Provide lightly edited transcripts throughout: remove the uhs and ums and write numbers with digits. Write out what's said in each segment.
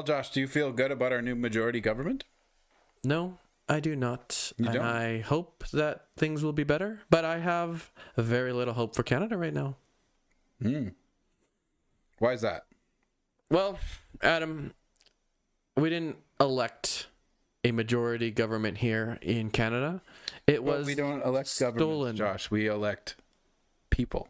Well, Josh, do you feel good about our new majority government? No, I do not. You don't? I hope that things will be better, but I have very little hope for Canada right now. Why is that? Well, Adam, we didn't elect a majority government here in Canada. We don't elect governments, Josh. We elect people.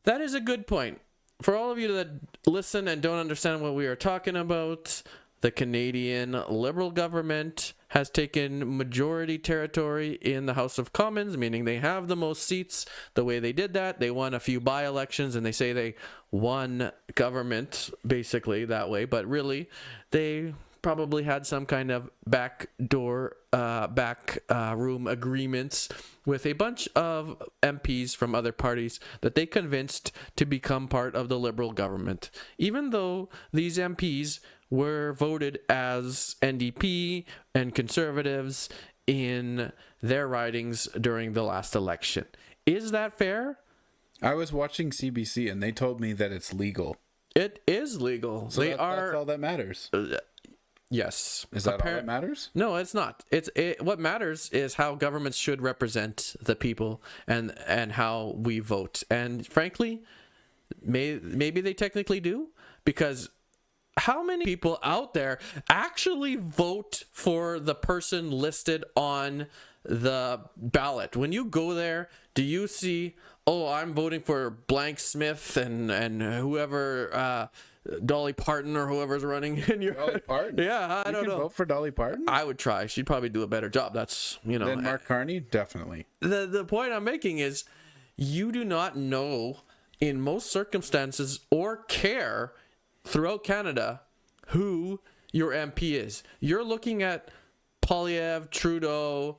That is a good point. For all of you that listen and don't understand what we are talking about, the Canadian Liberal government has taken majority territory in the House of Commons, meaning they have the most seats. The way they did that, they won a few by-elections, and they say they won government basically that way. But really, they probably had some kind of backroom agreements with a bunch of MPs from other parties that they convinced to become part of the Liberal government. Even though these MPs were voted as NDP and Conservatives in their ridings during the last election. Is that fair? I was watching CBC and they told me that it's legal. It is legal. So that's all that matters. Yes. Is that all that matters? No, it's not. What matters is how governments should represent the people and how we vote. And frankly, maybe they technically do, because how many people out there actually vote for the person listed on the ballot? When you go there, do you see, oh, I'm voting for blank Smith and whoever, Dolly Parton or whoever's running in your... Dolly Parton? Yeah, I don't know. Vote for Dolly Parton? I would try. She'd probably do a better job. That's, Then Mark Carney? Definitely. The point I'm making is you do not know in most circumstances or care throughout Canada who your MP is. You're looking at Poilievre, Trudeau,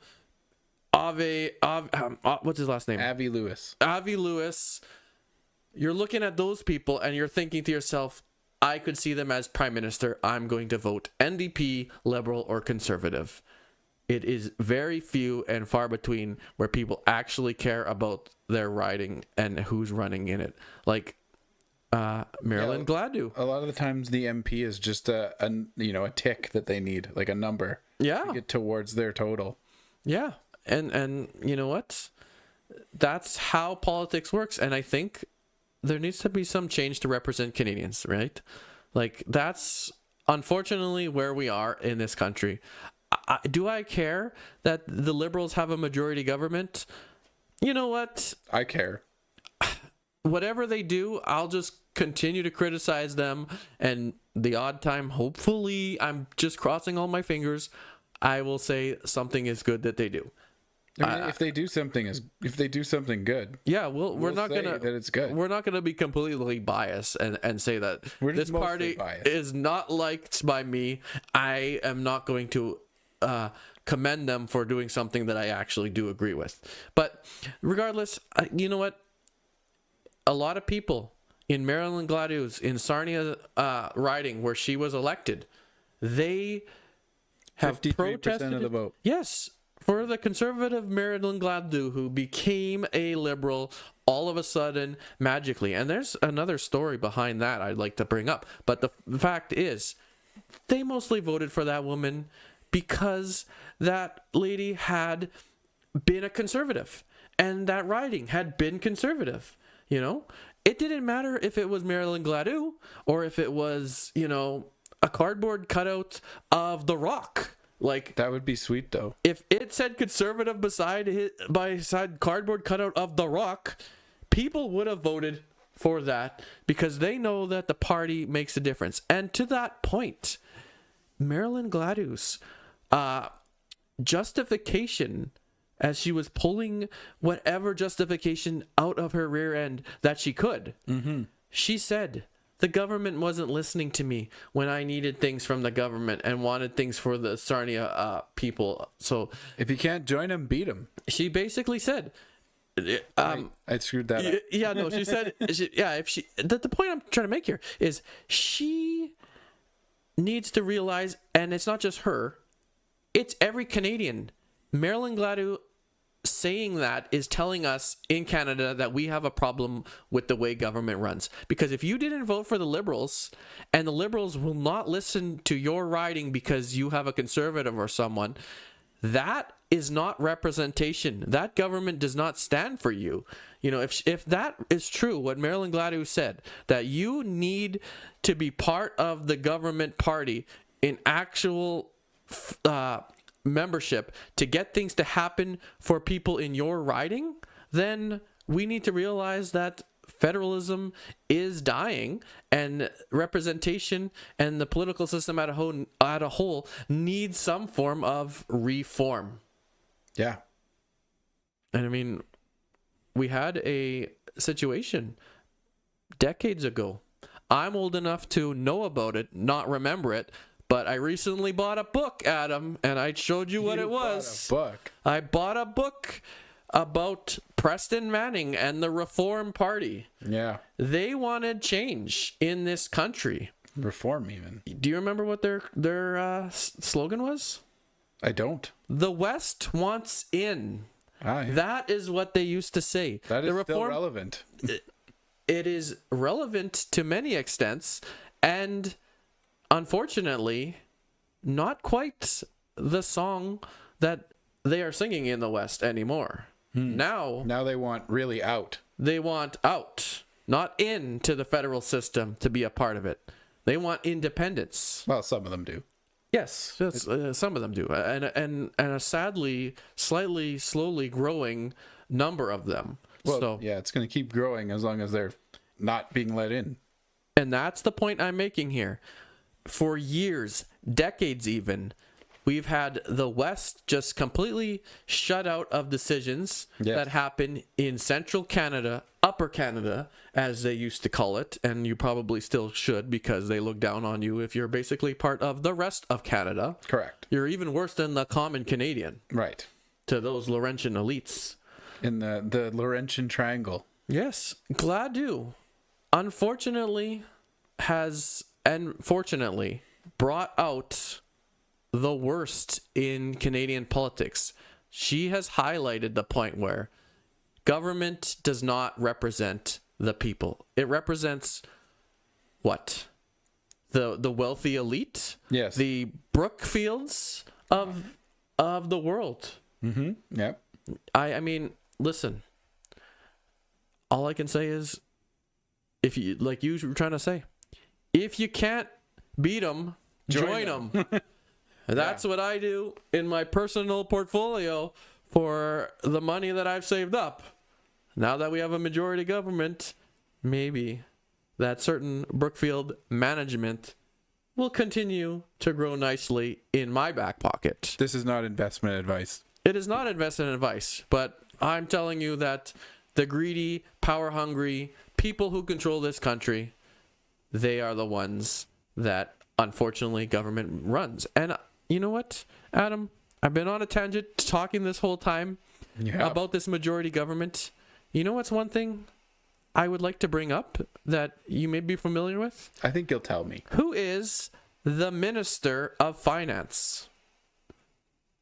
what's his last name? Avi Lewis. You're looking at those people and you're thinking to yourself, I could see them as prime minister. I'm going to vote NDP, Liberal, or Conservative. It is very few and far between where people actually care about their riding and who's running in it. Like Marilyn Gladue. A lot of the times the MP is just a tick that they need, like a number. Yeah. To get towards their total. Yeah. And you know what? That's how politics works. And I think there needs to be some change to represent Canadians, right? Like, that's unfortunately where we are in this country. Do I care that the Liberals have a majority government? You know what? I care. Whatever they do, I'll just continue to criticize them. And the odd time, hopefully, I'm just crossing all my fingers, I will say something is good that they do. I mean, if they do something good, yeah, we're not gonna that it's good. We're not gonna be completely biased and say that this party is not liked by me. I am not going to commend them for doing something that I actually do agree with. But regardless, you know what? A lot of people in Marilyn Gladue's, in Sarnia riding where she was elected, they have 53% protested of the vote. Yes. For the Conservative Marilyn Gladue, who became a Liberal all of a sudden, magically. And there's another story behind that I'd like to bring up. But the fact is, they mostly voted for that woman because that lady had been a Conservative. And that riding had been Conservative. You know? It didn't matter if it was Marilyn Gladue or if it was, a cardboard cutout of The Rock. Like, that would be sweet though. If it said Conservative beside cardboard cutout of The Rock, people would have voted for that because they know that the party makes a difference. And to that point, Marilyn Gladue's justification, as she was pulling whatever justification out of her rear end that she could, she said, the government wasn't listening to me when I needed things from the government and wanted things for the Sarnia people. So if you can't join them, beat them. She basically said, I screwed that up. Yeah, no, she said, the point I'm trying to make here is she needs to realize, and it's not just her, it's every Canadian. Marilyn Gladue saying that is telling us in Canada that we have a problem with the way government runs. Because if you didn't vote for the Liberals, and the Liberals will not listen to your riding because you have a Conservative or someone, that is not representation. That government does not stand for you. You know, if that is true, what Marilyn Gladu said, that you need to be part of the government party in actual membership to get things to happen for people in your riding, then we need to realize that federalism is dying, and representation and the political system at a whole needs some form of reform. Yeah. And I mean, we had a situation decades ago. I'm old enough to know about it, not remember it, but I recently bought a book, Adam, and I showed you what it was. Bought a book. I bought a book about Preston Manning and the Reform Party. Yeah. They wanted change in this country. Reform, even. Do you remember what their slogan was? I don't. The West wants in. Yeah. That is what they used to say. That is still relevant. It is relevant to many extents, and unfortunately, not quite the song that they are singing in the West anymore. Now they want really out. They want out, not into the federal system to be a part of it. They want independence. Well, some of them do. Yes, some of them do, and a sadly, slightly, slowly growing number of them. Well, so, yeah, it's going to keep growing as long as they're not being let in. And that's the point I'm making here. For years, decades even, we've had the West just completely shut out of decisions that happen in Central Canada, Upper Canada, as they used to call it, and you probably still should because they look down on you if you're basically part of the rest of Canada. Correct. You're even worse than the common Canadian. Right. To those Laurentian elites. In the Laurentian Triangle. Yes. Gladu, unfortunately, has, and fortunately, brought out the worst in Canadian politics. She has highlighted the point where government does not represent the people. It represents what? The wealthy elite? Yes. The Brookfields of the world. Mm-hmm. Yep. I mean, listen. All I can say is, if you, like you were trying to say, if you can't beat them, join them. That's what I do in my personal portfolio for the money that I've saved up. Now that we have a majority government, maybe that certain Brookfield management will continue to grow nicely in my back pocket. This is not investment advice. It is not investment advice, but I'm telling you that the greedy, power-hungry people who control this country, they are the ones that, unfortunately, government runs. And you know what, Adam? I've been on a tangent talking this whole time about this majority government. You know what's one thing I would like to bring up that you may be familiar with? I think you'll tell me. Who is the Minister of Finance?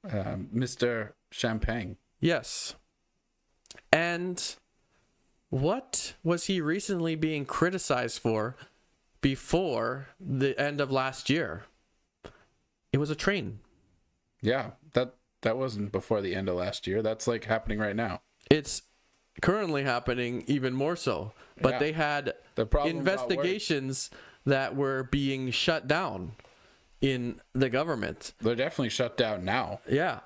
Mr. Champagne. Yes. And what was he recently being criticized for before the end of last year? It was a train. Yeah, that wasn't before the end of last year. That's like happening right now. It's currently happening even more so. But they had investigations that were being shut down in the government. They're definitely shut down now. Yeah.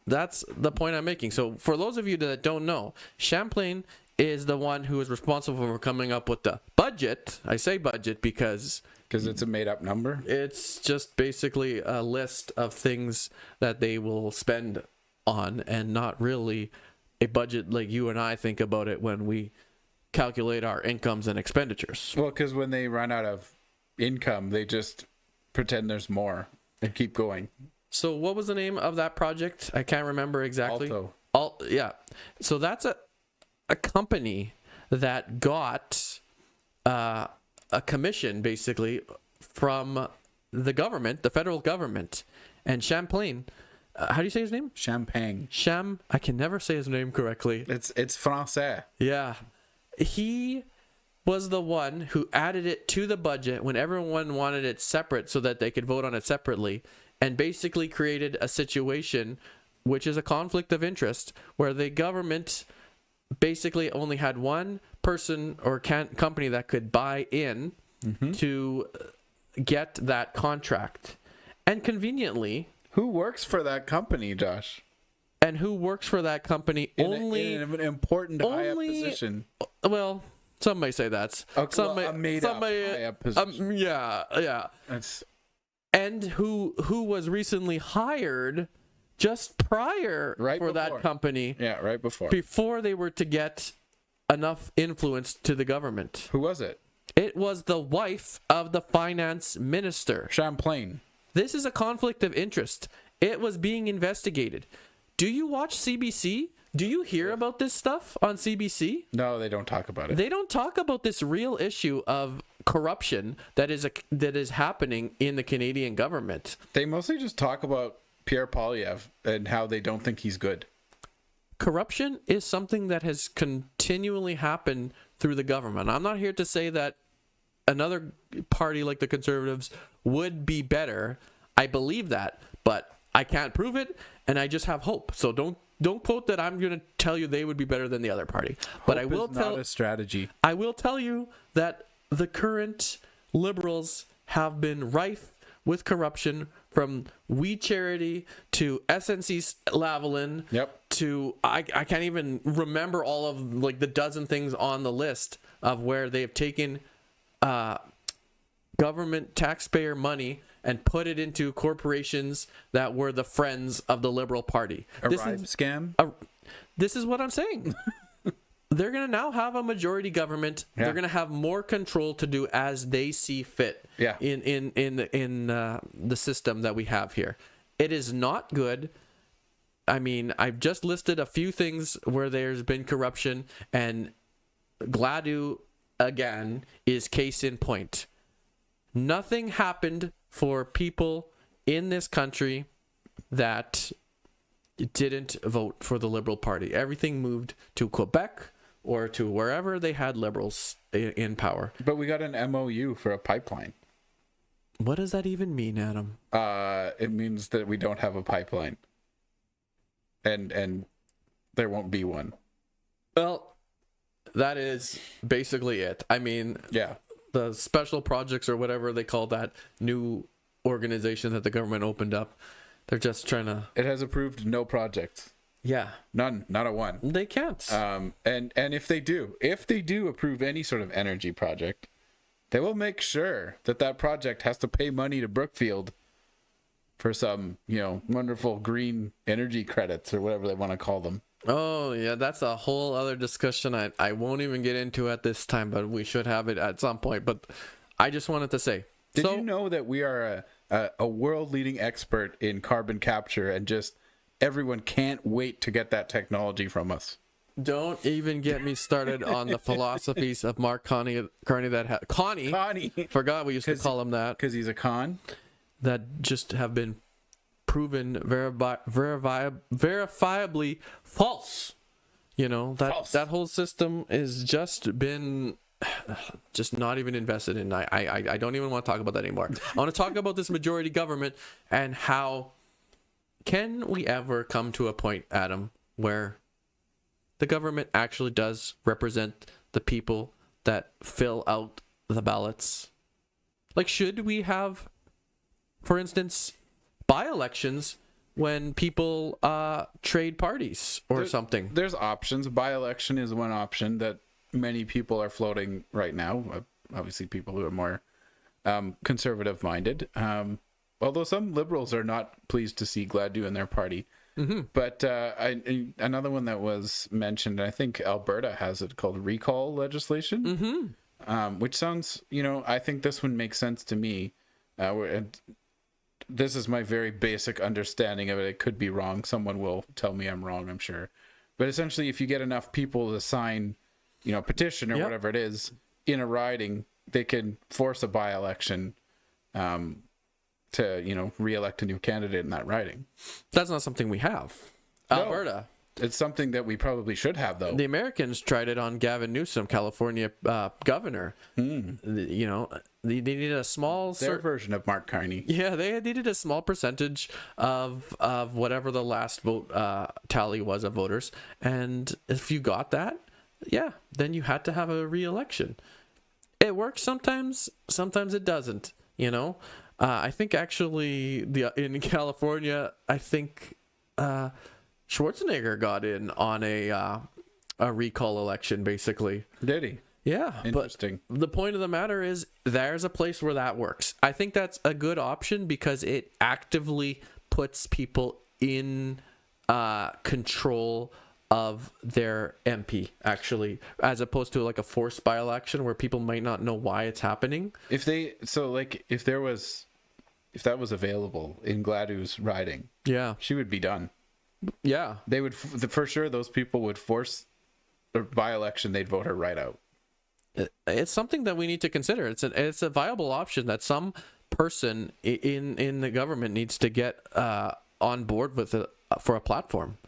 That's the point I'm making. So for those of you that don't know, Champlain is the one who is responsible for coming up with the budget. I say budget because it's a made-up number. It's just basically a list of things that they will spend on, and not really a budget like you and I think about it when we calculate our incomes and expenditures. Well, because when they run out of income, they just pretend there's more and keep going. So what was the name of that project? I can't remember exactly. Yeah. So that's a company that got a commission basically from the government, the federal government, and Champlain how do you say his name? Champagne. I can never say his name correctly. It's français. Yeah. He was the one who added it to the budget when everyone wanted it separate so that they could vote on it separately, and basically created a situation which is a conflict of interest where the government basically only had one person or company that could buy in to get that contract. And conveniently, who works for that company, Josh? And who works for that company in an important high-up position? Well, some may say that's a made-up high-up position. Yeah. And who was recently hired just prior that company. Yeah, right before. Before they were to get enough influence to the government. Who was it? It was the wife of the finance minister. Champlain. This is a conflict of interest. It was being investigated. Do you watch CBC? Do you hear about this stuff on CBC? No, they don't talk about it. They don't talk about this real issue of corruption that is happening in the Canadian government. They mostly just talk about Pierre Poilievre and how they don't think he's good. Corruption is something that has continually happened through the government. I'm not here to say that another party like the Conservatives would be better. I believe that, but I can't prove it, and I just have hope. So don't quote that I'm going to tell you they would be better than the other party. But hope I will is not a strategy. I will tell you that the current Liberals have been rife with corruption, from We Charity to SNC Lavalin. Yep. To I can't even remember all of like the dozen things on the list of where they have taken government taxpayer money and put it into corporations that were the friends of the Liberal Party. Scam? This is what I'm saying. They're going to now have a majority government. Yeah. They're going to have more control to do as they see fit. Yeah. In the system that we have here. It is not good. I mean, I've just listed a few things where there's been corruption, and Gladue again is case in point. Nothing happened for people in this country that didn't vote for the Liberal Party. Everything moved to Quebec or to wherever they had Liberals in power. But we got an MOU for a pipeline. What does that even mean, Adam? It means that we don't have a pipeline. And there won't be one. Well, that is basically it. I mean, yeah. The special projects or whatever they call that new organization that the government opened up, they're just trying to... It has approved no projects. Yeah. None. Not a one. They can't. And if they do approve any sort of energy project, they will make sure that project has to pay money to Brookfield for some, wonderful green energy credits or whatever they want to call them. Oh, yeah, that's a whole other discussion I won't even get into at this time, but we should have it at some point. But I just wanted to say... Did you know that we are a world-leading expert in carbon capture, and just everyone can't wait to get that technology from us? Don't even get me started on the philosophies of Mark Connie Connie. Forgot we used to call him that. Because he's a con? That just have been proven verifiably false. False. That whole system is just been... just not even invested in. I don't even want to talk about that anymore. I want to talk about this majority government and how can we ever come to a point, Adam, where the government actually does represent the people that fill out the ballots? Like, should we have, for instance, by-elections when people trade parties or something? There's options. By-election is one option that many people are floating right now. Obviously, people who are more conservative minded. Although some liberals are not pleased to see Gladue in their party. Mm-hmm. But another one that was mentioned, I think Alberta has it, called recall legislation, which sounds, I think this one makes sense to me. This is my very basic understanding of it. It could be wrong. Someone will tell me I'm wrong, I'm sure. But essentially, if you get enough people to sign petition or whatever it is in a riding, they can force a by-election, to re-elect a new candidate in that riding. That's not something we have. No. Alberta. It's something that we probably should have, though. The Americans tried it on Gavin Newsom, California governor. They needed a small Their version of Mark Carney. Yeah, they needed a small percentage of whatever the last vote tally was of voters, and if you got that, yeah, then you had to have a re-election. It works sometimes it doesn't. I think actually in California, I think Schwarzenegger got in on a recall election, basically. Did he? Yeah. Interesting. But the point of the matter is there's a place where that works. I think that's a good option because it actively puts people in control of their MP, actually, as opposed to like a forced by-election where people might not know why it's happening. If that was available in Gladwell's riding, Yeah. she would be done. Yeah. They would, for sure, those people would force a by-election, they'd vote her right out. It's something that we need to consider. It's a viable option that some person in the government needs to get on board with for a platform.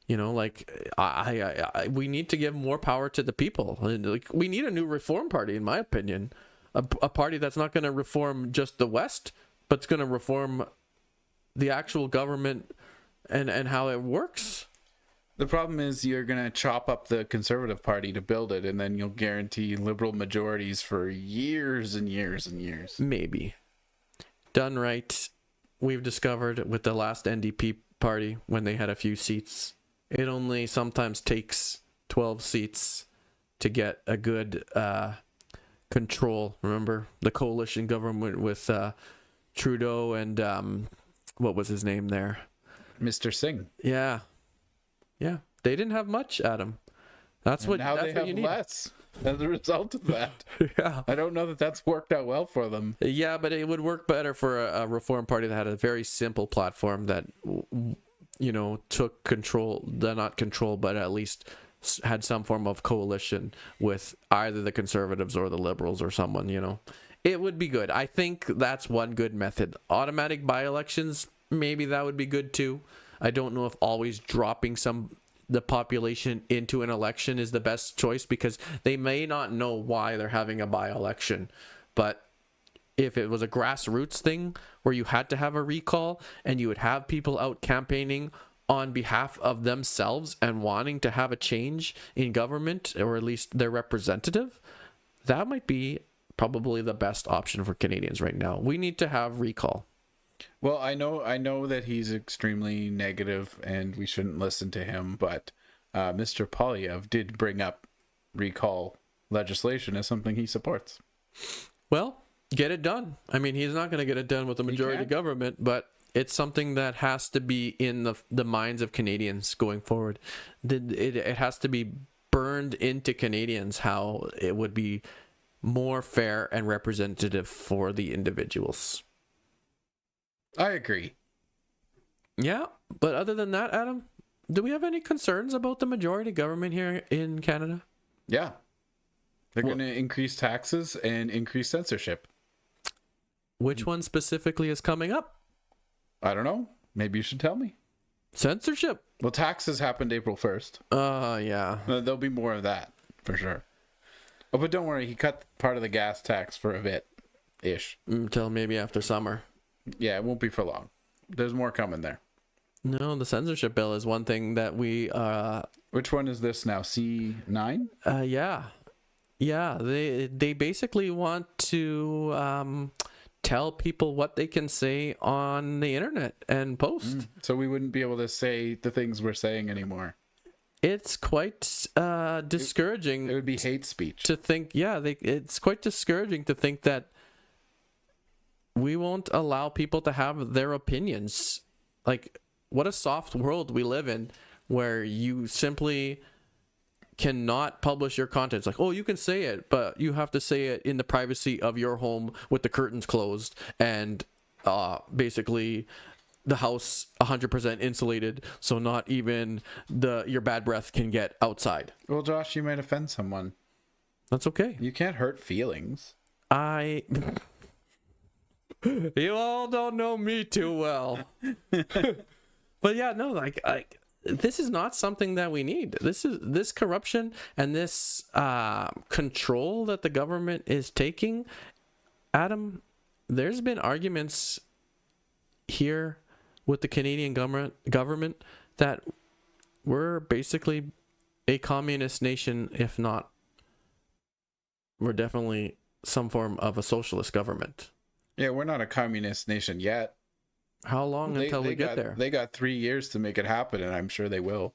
We need to give more power to the people. We need a new reform party, in my opinion, a party that's not going to reform just the West, but it's going to reform the actual government and how it works. The problem is you're going to chop up the Conservative Party to build it, and then you'll guarantee liberal majorities for years and years and years. Maybe. Done right, we've discovered with the last NDP party, when they had a few seats, it only sometimes takes 12 seats to get a good control. Remember the coalition government with Trudeau and what was his name there? Mr. Singh. Yeah. They didn't have much, Adam. That's And what now that's they what have you need. less as a result of that. Yeah. I don't know that that's worked out well for them. Yeah, but it would work better for a reform party that had a very simple platform that took control, not control, but at least had some form of coalition with either the Conservatives or the Liberals or someone. It would be good. I think that's one good method. Automatic by-elections, maybe that would be good too. I don't know if always dropping the population into an election is the best choice, because they may not know why they're having a by-election. But if it was a grassroots thing where you had to have a recall and you would have people out campaigning on behalf of themselves and wanting to have a change in government, or at least their representative, that might be probably the best option for Canadians right now. We need to have recall. Well, I know that he's extremely negative and we shouldn't listen to him, but Mr. Polyev did bring up recall legislation as something he supports. Well, get it done. I mean, he's not going to get it done with the majority government, but it's something that has to be in the minds of Canadians going forward. It has to be burned into Canadians how it would be more fair and representative for the individuals. I agree. Yeah, but other than that, Adam, do we have any concerns about the majority government here in Canada? Yeah. They're going to increase taxes and increase censorship. Which one specifically is coming up? I don't know. Maybe you should tell me. Censorship. Well, taxes happened April 1st. Yeah. There'll be more of that, for sure. Oh, but don't worry. He cut part of the gas tax for a bit-ish. Until maybe after summer. Yeah, it won't be for long. There's more coming there. No, the censorship bill is one thing that we... Which one is this now? C9? Yeah. They basically want to tell people what they can say on the internet and post. So we wouldn't be able to say the things we're saying anymore. It's quite discouraging. It would be hate speech. To think, it's quite discouraging to think that we won't allow people to have their opinions. Like, what a soft world we live in, where you simply cannot publish your content. It's like, oh, you can say it, but you have to say it in the privacy of your home with the curtains closed and basically the house 100% insulated, so not even your bad breath can get outside. Well, Josh, you might offend someone. That's okay. You can't hurt feelings. You all don't know me too well. But yeah, no, like this is not something that we need. This corruption and this control that the government is taking. Adam, there's been arguments here with the Canadian government that we're basically a communist nation, if not, we're definitely some form of a socialist government. Yeah, we're not a communist nation yet. How long until we get there? They got 3 years to make it happen, and I'm sure they will.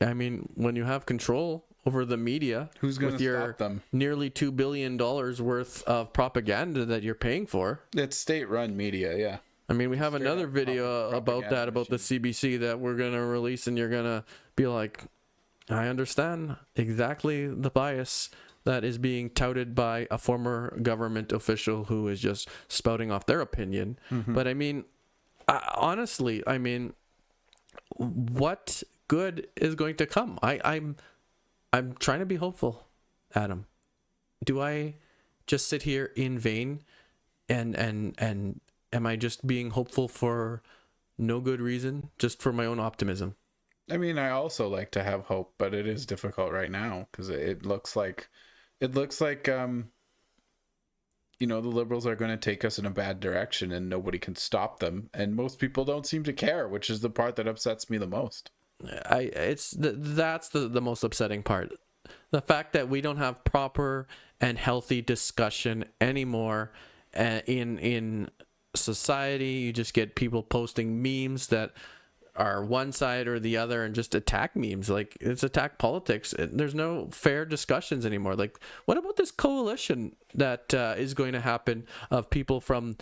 I mean, when you have control over the media, who's going to stop them? Nearly $2 billion worth of propaganda that you're paying for. It's state-run media, yeah. I mean, we have another video about that, about the CBC that we're going to release, and you're going to be like, I understand exactly the bias that is being touted by a former government official who is just spouting off their opinion. Mm-hmm. But I mean, honestly, I mean, what good is going to come? I'm trying to be hopeful, Adam. Do I just sit here in vain and am I just being hopeful for no good reason, just for my own optimism? I mean, I also like to have hope, but it is difficult right now because it looks like you know, the Liberals are going to take us in a bad direction and nobody can stop them. And most people don't seem to care, which is the part that upsets me the most. That's the most upsetting part. The fact that we don't have proper and healthy discussion anymore in society. You just get people posting memes that are one side or the other and just attack memes. Like, it's attack politics. There's no fair discussions anymore. Like, what about this coalition that is going to happen of people from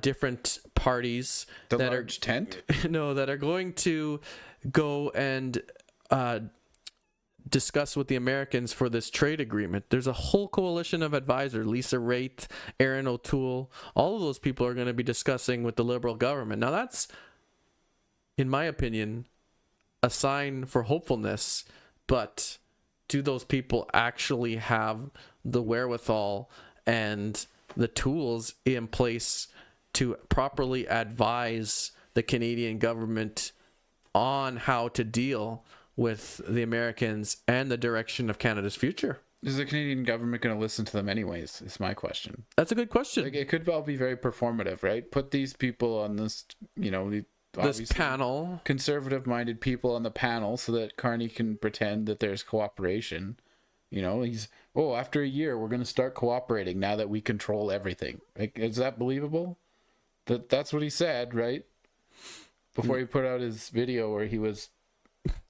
different parties? The large tent? No, that are going to go and discuss with the Americans for this trade agreement. There's a whole coalition of advisors, Lisa Raitt, Aaron O'Toole. All of those people are going to be discussing with the Liberal government. Now, that's, in my opinion, a sign for hopefulness, but do those people actually have the wherewithal and the tools in place to properly advise the Canadian government on how to deal with the Americans and the direction of Canada's future? Is the Canadian government going to listen to them anyways, is my question. That's a good question. Like, it could all be very performative, right? Put these people on this, you know, this panel, conservative-minded people on the panel, so that Carney can pretend that there's cooperation. You know, after a year, we're going to start cooperating now that we control everything. Like, is that believable? That's what he said, right? Before he put out his video where he was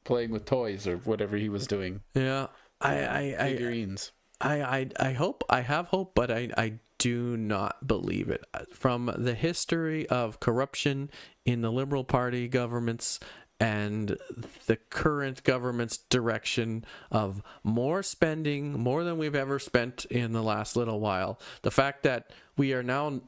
playing with toys or whatever he was doing. Yeah, figurines. I hope, I have hope, but I do not believe it. From the history of corruption in the Liberal Party governments and the current government's direction of more spending, more than we've ever spent in the last little while, the fact that we are now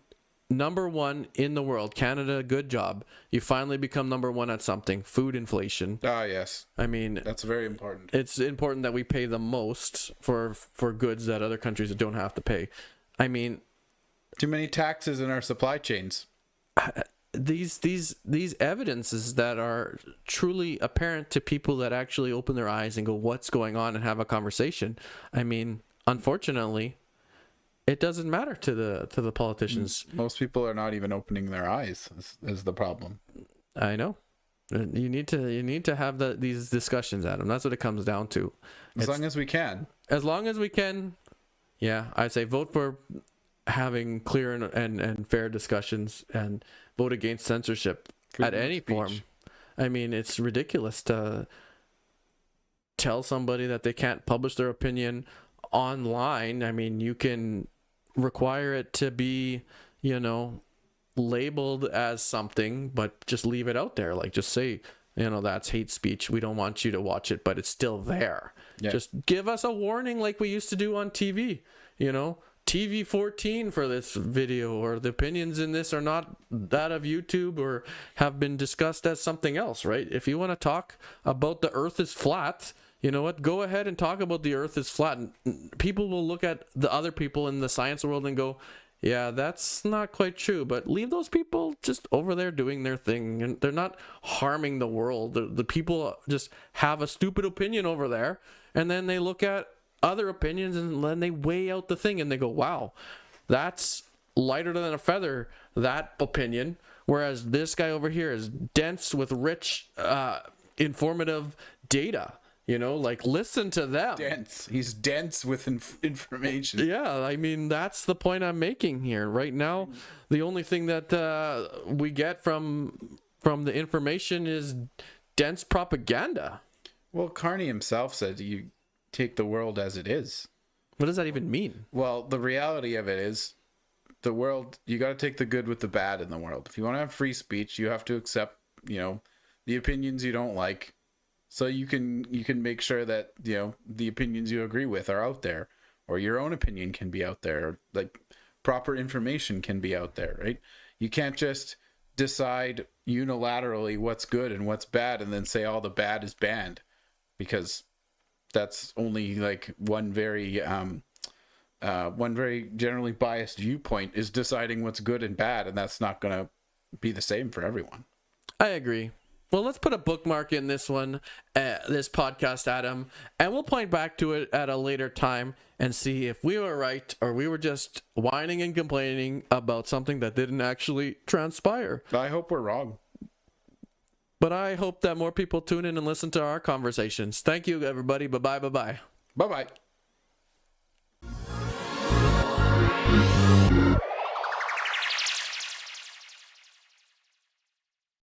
number one in the world, Canada, good job. You finally become number one at something. Food inflation. Ah, yes. I mean, that's very important. It's important that we pay the most for goods that other countries don't have to pay. I mean, too many taxes in our supply chains. These evidences that are truly apparent to people that actually open their eyes and go, "What's going on?" and have a conversation. I mean, unfortunately, it doesn't matter to the politicians. Most people are not even opening their eyes. Is the problem? I know. You need to have these discussions, Adam. That's what it comes down to. As long as we can. As long as we can. Yeah, I'd say vote for having clear and fair discussions, and vote against censorship at any form. I mean, it's ridiculous to tell somebody that they can't publish their opinion online. I mean, you can require it to be, labeled as something, but just leave it out there. Like, just say, that's hate speech. We don't want you to watch it, but it's still there. Yeah. Just give us a warning like we used to do on TV, TV 14 for this video, or the opinions in this are not that of YouTube or have been discussed as something else, right? If you want to talk about the earth is flat, you know what? Go ahead and talk about the earth is flat. And people will look at the other people in the science world and go, yeah, that's not quite true, but leave those people just over there doing their thing, and they're not harming the world. The people just have a stupid opinion over there, and then they look at other opinions and then they weigh out the thing and they go, wow, that's lighter than a feather, that opinion, whereas this guy over here is dense with rich informative data. Like, listen to them. He's dense with information. Yeah, I mean, that's the point I'm making here. Right now, the only thing that we get from the information is dense propaganda. Well, Carney himself said you take the world as it is. What does that even mean? Well, the reality of it is the world, you got to take the good with the bad in the world. If you want to have free speech, you have to accept, the opinions you don't like. So you can make sure that, the opinions you agree with are out there, or your own opinion can be out there. Like, proper information can be out there, right? You can't just decide unilaterally what's good and what's bad and then say all the bad is banned, because that's only like one very generally biased viewpoint is deciding what's good and bad, and that's not going to be the same for everyone. I agree. Well, let's put a bookmark in this one, this podcast, Adam, and we'll point back to it at a later time and see if we were right or we were just whining and complaining about something that didn't actually transpire. I hope we're wrong. But I hope that more people tune in and listen to our conversations. Thank you, everybody. Bye-bye, bye-bye. Bye-bye.